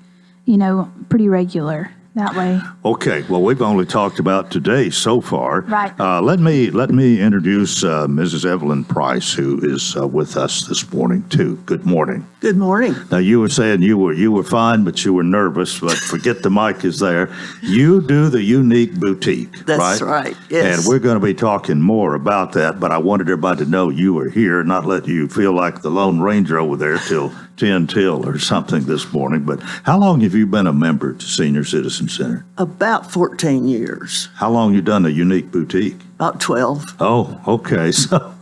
pretty regular that way. Okay, well, we've only talked about today so far. Right. Let me introduce Mrs. Evelyn Price, who is with us this morning too. Good morning. Good morning. Now, you were saying you were fine, but you were nervous. But forget the mic is there. You do the Unique Boutique, That's right, yes. And we're going to be talking more about that. But I wanted everybody to know you were here, not let you feel like the Lone Ranger over there till 10 till or something this morning. But how long have you been a member to Senior Citizen Center? About 14 years. How long you done the Unique Boutique? About 12. Oh, okay. So,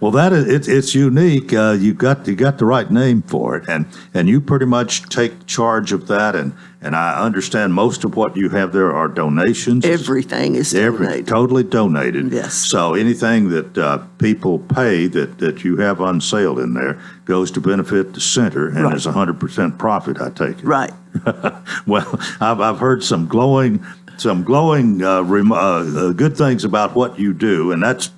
well, that is it's unique. You got the right name for it, and you pretty much take charge of that. And I understand most of what you have there are donations. Everything is donated. Totally donated. Yes. So anything that people pay that you have on sale in there goes to benefit the center, and Right. is 100% profit. I take it. Right. Well, I've heard some glowing good things about what you do, and that's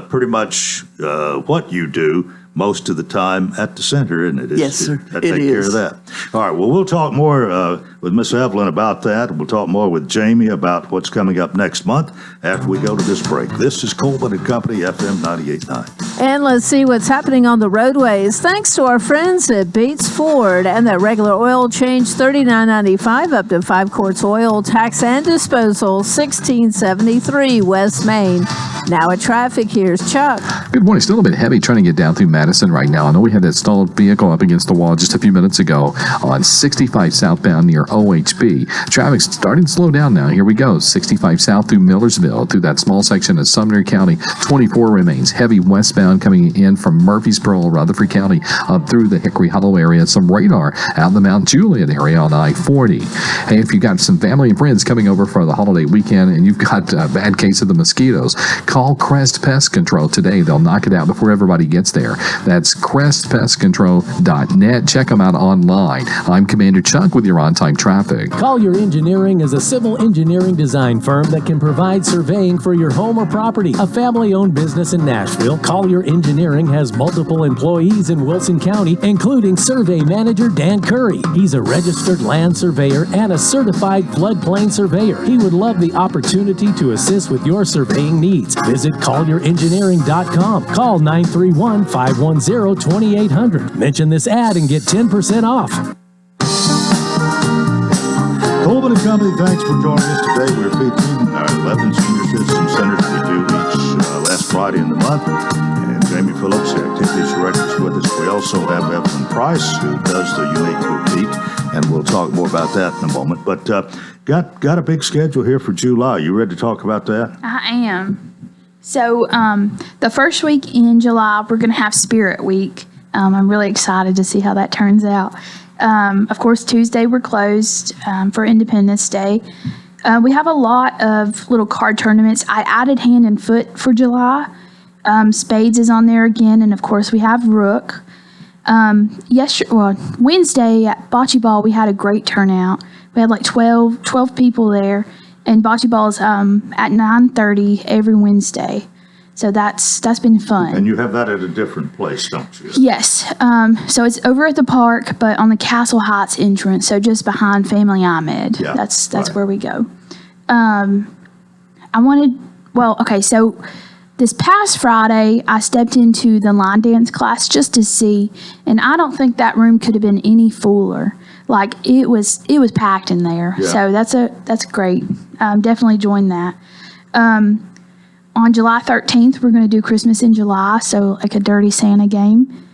pretty much what you do most of the time at the center, isn't it? Yes, sir. I It take care is. of that. All right. Well, we'll talk more with Miss Evelyn about that. We'll talk more with Jamie about what's coming up next month after we go to this break. This is Coleman and Company, FM 98.9. And let's see what's happening on the roadways. Thanks to our friends at Bates Ford and that regular oil change, $39.95 up to 5 quarts oil, tax and disposal, $16.73 West Main. Now at traffic, here's Chuck. Good morning. Still a bit heavy trying to get down through Madison right now. I know we had that stalled vehicle up against the wall just a few minutes ago on 65 southbound near OHB. Traffic's starting to slow down now. Here we go. 65 south through Millersville through that small section of Sumner County. 24 remains. Heavy westbound coming in from Murfreesboro, Rutherford County, up through the Hickory Hollow area. Some radar out in the Mount Juliet area on I-40. Hey, if you've got some family and friends coming over for the holiday weekend and you've got a bad case of the mosquitoes, call Crest Pest Control today. They'll knock it out before everybody gets there. That's crestpestcontrol.net. Check them out online. I'm Commander Chuck with your on-time traffic. Collier Engineering is a civil engineering design firm that can provide surveying for your home or property. A family-owned business in Nashville, Collier Engineering has multiple employees in Wilson County, including survey manager Dan Curry. He's a registered land surveyor and a certified floodplain surveyor. He would love the opportunity to assist with your surveying needs. Visit collierengineering.com. Call 931-510-2800. Mention this ad and get 10% off. Coleman and Company, thanks for joining us today. We're featuring our 11 senior citizen centers we do each last Friday in the month. And Jamie Phillips, the activities director, is with us. We also have Evelyn Price, who does the Unique Boutique, and we'll talk more about that in a moment. But got a big schedule here for July. You ready to talk about that? I am. So the first week in July, we're going to have Spirit Week. I'm really excited to see how that turns out. Of course, Tuesday we're closed for Independence Day. We have a lot of little card tournaments. I added Hand and Foot for July. Spades is on there again, and of course we have Rook. Wednesday at Bocce Ball we had a great turnout. We had like 12 people there, and Bocce Ball is at 9:30 every Wednesday. So that's been fun. And you have that at a different place, don't you? Yes. So it's over at the park, but on the Castle Heights entrance, so just behind Family Ahmed. Yeah, That's right. where we go. So this past Friday, I stepped into the line dance class just to see, and I don't think that room could have been any fuller. Like it was packed in there. Yeah. So that's great. Definitely join that. On July 13th, we're going to do Christmas in July, so like a Dirty Santa game.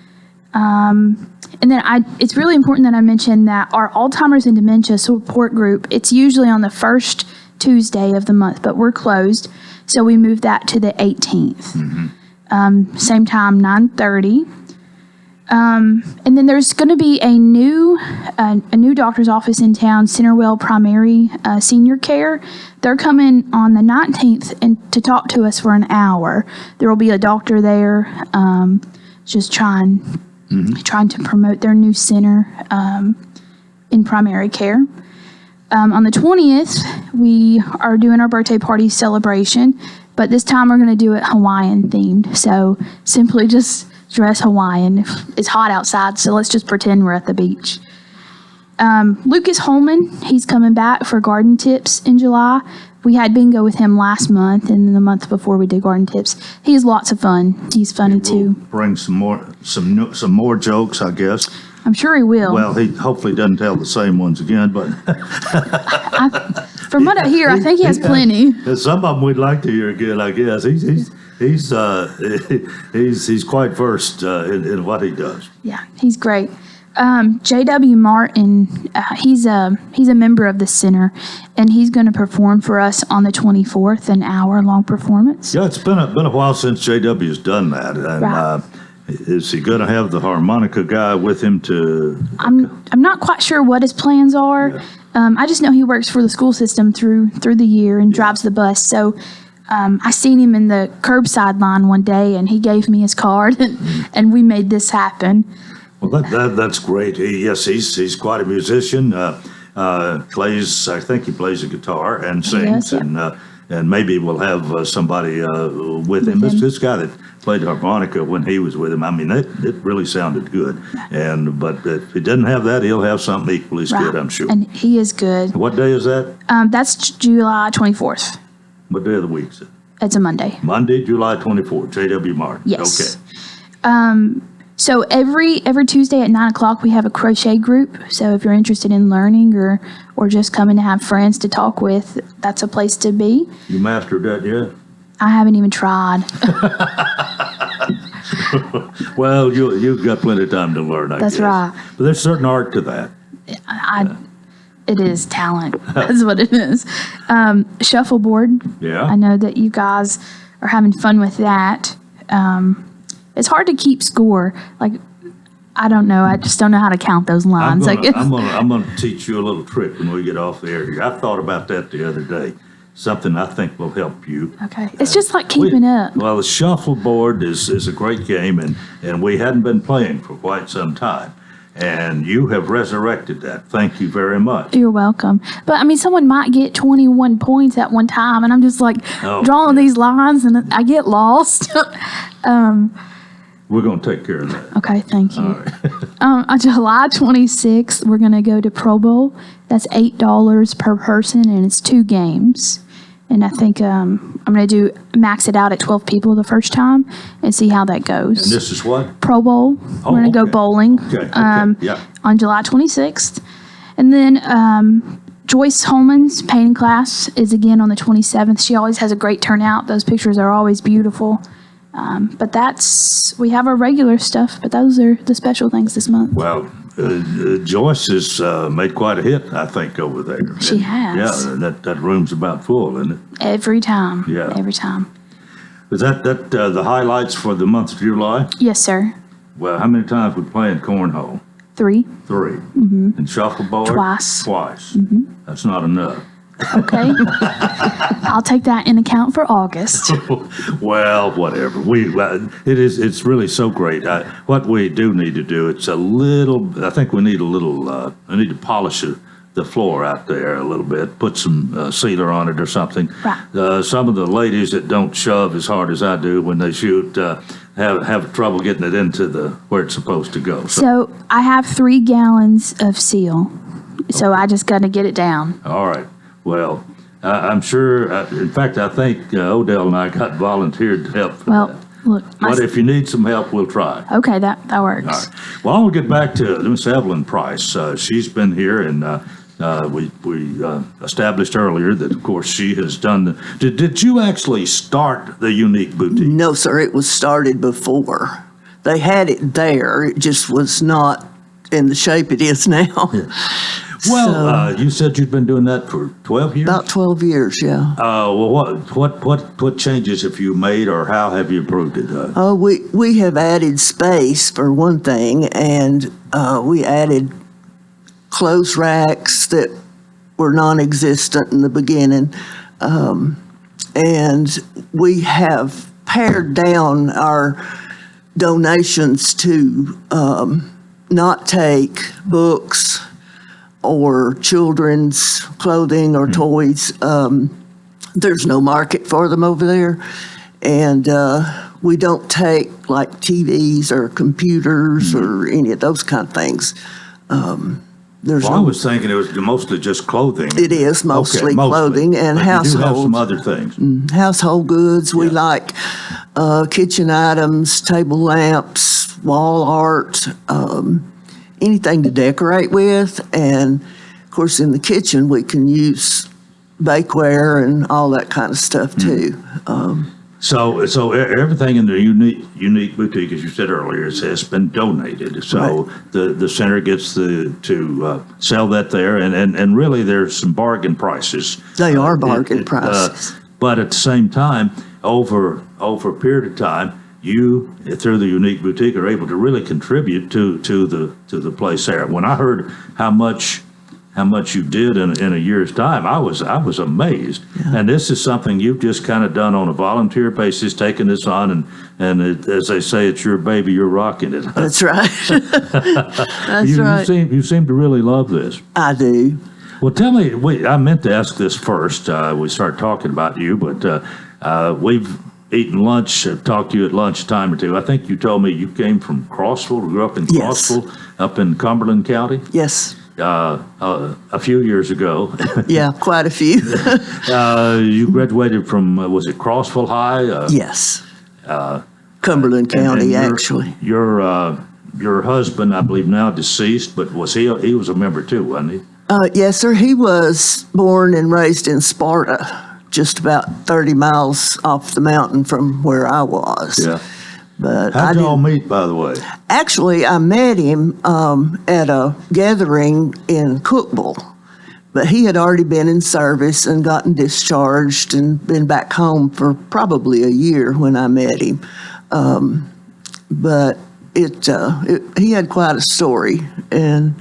And then it's really important that I mention that our Alzheimer's and Dementia support group, it's usually on the first Tuesday of the month, but we're closed, so we moved that to the 18th. Same time, 9:30. And then there's going to be a new doctor's office in town, Centerwell Primary Senior Care. They're coming on the 19th and to talk to us for an hour. There will be a doctor there, just trying to promote their new center in primary care. On the 20th, we are doing our birthday party celebration, but this time we're going to do it Hawaiian themed. So simply just dress Hawaiian. It's hot outside, so let's just pretend we're at the beach. Lucas Holman, he's coming back for garden tips in July. We had bingo with him last month, and then the month before we did garden tips. He has lots of fun. He's funny too. Bring some more jokes, I guess. I'm sure he will. Well, he hopefully doesn't tell the same ones again, but from what I hear, I think he has plenty. Some of them we'd like to hear again, I guess. He's quite versed in what he does. Yeah, he's great. J.W. Martin, he's a member of the center, and he's going to perform for us on the 24th, an hour-long performance. Yeah, it's been a while since J.W.'s done that, and Right. Is he going to have the harmonica guy with him to? I'm not quite sure what his plans are. Yeah. I just know he works for the school system through the year and drives the bus. So I seen him in the curbside line one day, and he gave me his card, and we made this happen. Well, that's great. He's quite a musician. Plays, I think he plays a guitar and sings, Yes, yeah. and maybe we'll have somebody with him. This guy that played harmonica when he was with him. I mean, it really sounded good. But if he doesn't have that, he'll have something equally as good, I'm sure. And he is good. What day is that? That's July 24th. What day of the week is it? It's a Monday. Monday, July 24th. J.W. Martin. Yes. Okay. So every Tuesday at 9 o'clock, we have a crochet group. So if you're interested in learning or just coming to have friends to talk with, that's a place to be. You mastered that yet? I haven't even tried. Well, you've got plenty of time to learn, I guess. That's right. But there's certain art to that. It is talent. That's what it is. Shuffleboard. Yeah. I know that you guys are having fun with that. It's hard to keep score. Like, I don't know. I just don't know how to count those lines. I'm gonna teach you a little trick when we get off the air here. I thought about that the other day. Something I think will help you. Okay. It's just like keeping up. Well, the shuffleboard is a great game, and we hadn't been playing for quite some time. And you have resurrected that. Thank you very much. You're welcome. But I mean, someone might get 21 points at one time, and I'm just like drawing these lines, and I get lost. We're going to take care of that. Okay, thank you. All right. On July 26th, we're going to go to Pro Bowl. That's $8 per person, and it's 2 games. And I think I'm going to max it out at 12 people the first time and see how that goes. And this is what? Pro Bowl. We're going to go bowling Yeah. on July 26th. And then Joyce Holman's painting class is again on the 27th. She always has a great turnout. Those pictures are always beautiful. But we have our regular stuff, but those are the special things this month. Well, Joyce has made quite a hit, I think, over there. She has. Yeah, that room's about full, isn't it? Every time. Yeah. Every time. Is that the highlights for the month of July? Yes, sir. Well, how many times we play in cornhole? 3. 3. Mm-hmm. And shuffleboard? Twice. Mm-hmm. That's not enough. Okay. I'll take that in account for August. Well, whatever. It's really so great. What we do need to do, I think we need a little, I need to polish the floor out there a little bit, put some sealer on it or something. Right. Some of the ladies that don't shove as hard as I do when they shoot have trouble getting it into where it's supposed to go. So I have 3 gallons of seal. So I just got to get it down. All right. Well, I'm sure, in fact, I think Odell and I got volunteered to help for that. Look. But if you need some help, we'll try. Okay, that works. All right. Well, I'll get back to Miss Evelyn Price. She's been here, and we established earlier that, of course, she has done Did you actually start the Unique Boutique? No, sir. It was started before. They had it there. It just was not in the shape it is now. Yeah. Well, you said you've been doing that for 12 years? About 12 years, yeah. Well, what changes have you made, or how have you improved it? Oh, we have added space for one thing, and we added clothes racks that were non-existent in the beginning, and we have pared down our donations to not take books or children's clothing or toys. There's no market for them over there, and we don't take like TVs or computers or any of those kind of things. I was thinking it was mostly just clothing. It is mostly clothing and but household. You do have some other things. Household goods. We like kitchen items, table lamps, wall art, anything to decorate with. And of course, in the kitchen, we can use bakeware and all that kind of stuff too. So everything in the unique boutique, as you said earlier, has been donated. So Right. the center gets to sell that there, and really there's some bargain prices. They are bargain prices. But at the same time, over a period of time, you through the unique boutique are able to really contribute to the place there. When I heard how much you did in a year's time, I was amazed. Yeah. And this is something you've just kind of done on a volunteer basis, taking this on, and as they say, it's your baby, you're rocking it. That's right. That's right. You seem to really love this. I do. Well, tell me, I meant to ask this first. We started talking about you, but we've eaten lunch, talked to you at lunchtime or two. I think you told me you came from Crossville, grew up in Crossville, up in Cumberland County? Yes. A few years ago. Yeah, quite a few. You graduated from, was it Crossville High? Yes. Cumberland County, actually. Your husband, I believe now deceased, but he was a member too, wasn't he? Yes, sir. He was born and raised in Sparta, just about 30 miles off the mountain from where I was. Yeah. But how'd y'all meet, by the way? Actually, I met him at a gathering in Cookville, but he had already been in service and gotten discharged and been back home for probably a year when I met him. But he had quite a story, and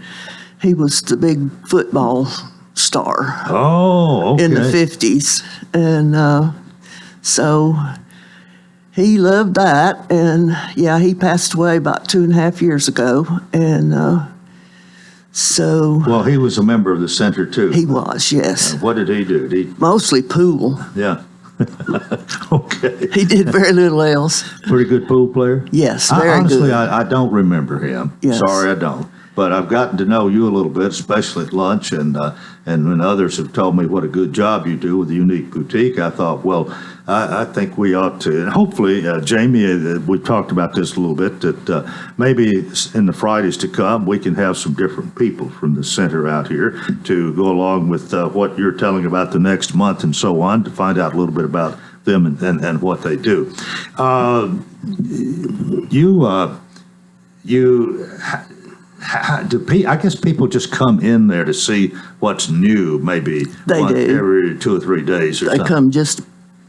he was the big football star. Oh, okay. In the 50s, and so he loved that, and yeah, he passed away about 2.5 years ago, and so. Well, he was a member of the center too. He was, yes. What did he do? Mostly pool. Yeah. Okay. He did very little else. Pretty good pool player? Yes, very honestly, good. I don't remember him. Yes. Sorry, I don't. But I've gotten to know you a little bit, especially at lunch, and when others have told me what a good job you do with the Unique Boutique, I thought, well, I think we ought to, and hopefully, Jamie, we talked about this a little bit, that maybe in the Fridays to come, we can have some different people from the center out here to go along with what you're telling about the next month and so on, to find out a little bit about them and what they do. I guess people just come in there to see what's new, maybe they do. Every 2 or 3 days or they something. Come just,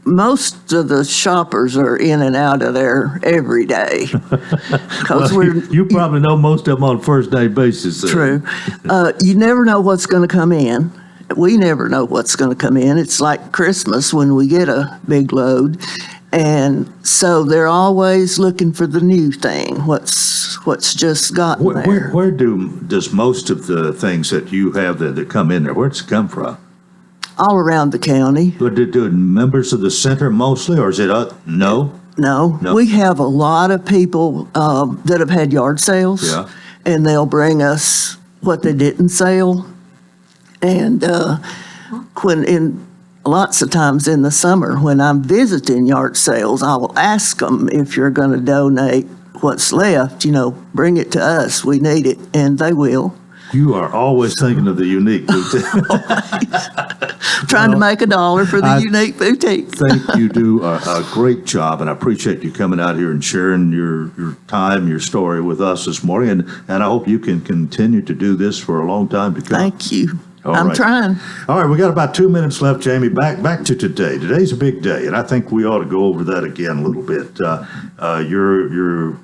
most of the shoppers are in and out of there every day. Well, you probably know most of them on a first day basis. True. You never know what's going to come in. We never know what's going to come in. It's like Christmas when we get a big load. And so they're always looking for the new thing, what's just gotten there. Where does most of the things that you have that come in there, where does it come from? All around the county. But do members of the center mostly, or is it no? No. We have a lot of people that have had yard sales. Yeah. And they'll bring us what they didn't sell. And lots of times in the summer when I'm visiting yard sales, I will ask them, if you're going to donate what's left, bring it to us. We need it, and they will. You are always thinking of the unique boutique. Trying to make $1 for the unique boutique. Think you do a great job, and I appreciate you coming out here and sharing your time, your story with us this morning, and I hope you can continue to do this for a long time to come. Thank you. All I'm right. trying. All right, we got about 2 minutes left, Jamie. Back to today. Today's a big day, and I think we ought to go over that again a little bit.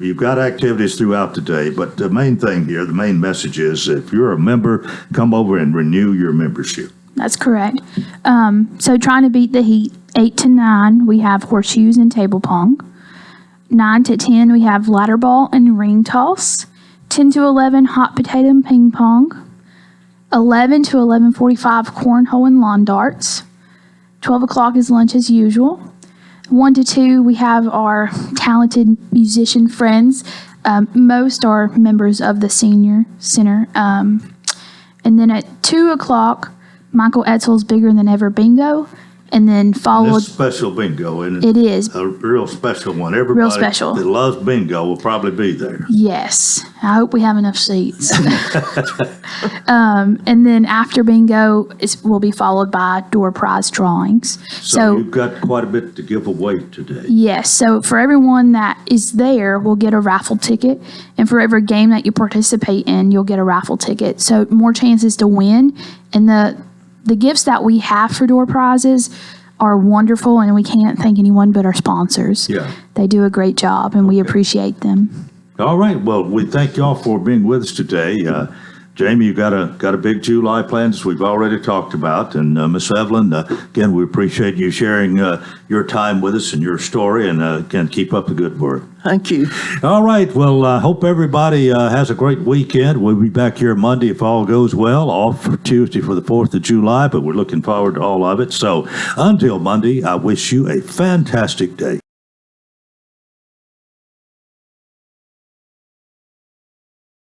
You've got activities throughout the day, but the main thing here, the main message is, if you're a member, come over and renew your membership. That's correct. So trying to beat the heat, 8 to 9, we have horseshoes and table pong. 9 to 10, we have ladder ball and ring toss. 10 to 11, hot potato and ping pong. 11 to 11:45, cornhole and lawn darts. 12 o'clock is lunch as usual. 1 to 2, we have our talented musician friends. Most are members of the senior center. And then at 2 o'clock, Michael Etzel's Bigger Than Ever Bingo. And then followed. This special bingo, isn't It is. a real special one. Everybody special. that loves bingo will probably be there. Yes. I hope we have enough seats. And then after bingo, will be followed by door prize drawings. So you've got quite a bit to give away today. Yes. So for everyone that is there, we'll get a raffle ticket. And for every game that you participate in, you'll get a raffle ticket. So more chances to win. And the gifts that we have for door prizes are wonderful, and we can't thank anyone but our sponsors. Yeah. They do a great job, and we appreciate them. All right. Well, we thank y'all for being with us today. Jamie, you got a big July plan, as we've already talked about. And Miss Evelyn, again, we appreciate you sharing your time with us and your story. And again, keep up the good work. Thank you. All right. Well, I hope everybody has a great weekend. We'll be back here Monday if all goes well, off for Tuesday for the 4th of July, but we're looking forward to all of it. So until Monday, I wish you a fantastic day.